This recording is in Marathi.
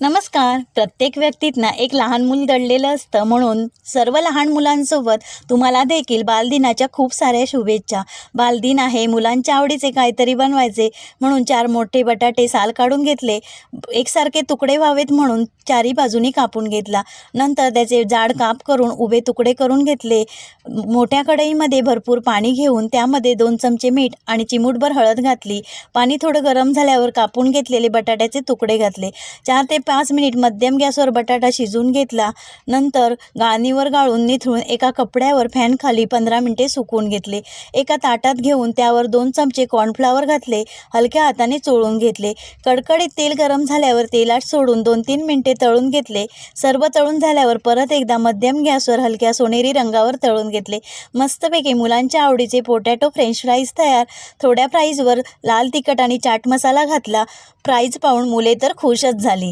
नमस्कार. प्रत्येक व्यक्तीत ना एक लहान मूल दडलेलं असतं, म्हणून सर्व लहान मुलांसोबत तुम्हाला देखील बालदिनाच्या खूप साऱ्या शुभेच्छा. बालदिन आहे, मुलांच्या आवडीचे काहीतरी बनवायचे म्हणून 4 मोठे बटाटे साल काढून घेतले. एकसारखे तुकडे व्हावेत म्हणून चारी बाजूनी कापून घेतला. नंतर त्याचे जाड काप करून उभे तुकडे करून घेतले. मोठ्या कढईमध्ये भरपूर पाणी घेऊन त्यामध्ये 2 चमचे मीठ आणि चिमूटभर हळद घातली. पाणी थोडं गरम झाल्यावर कापून घेतलेले बटाट्याचे तुकडे घातले. 4 ते 5 मिनिट मध्यम गॅसवर बटाटा शिजवून घेतला. नंतर गाळणीवर गाळून निथळून एका कपड्यावर फॅनखाली 15 मिनिटे सुकवून घेतले. एका ताटात घेऊन त्यावर 2 चमचे कॉर्नफ्लॉवर घातले. हलक्या हाताने चोळून घेतले. कडकडीत तेल गरम झाल्यावर तेलात सोडून 2-3 मिनिटे तळून घेतले. सर्व तळून झाल्यावर परत एकदा मध्यम गॅसवर हलक्या सोनेरी रंगावर तळून घेतले. मस्तपैकी मुलांच्या आवडीचे पोटॅटो फ्रेंच फ्राईज तयार. थोड्या फ्राईजवर लाल तिखट आणि चाट मसाला घातला. फ्राईज पाहून मुले तर खुशच झाली.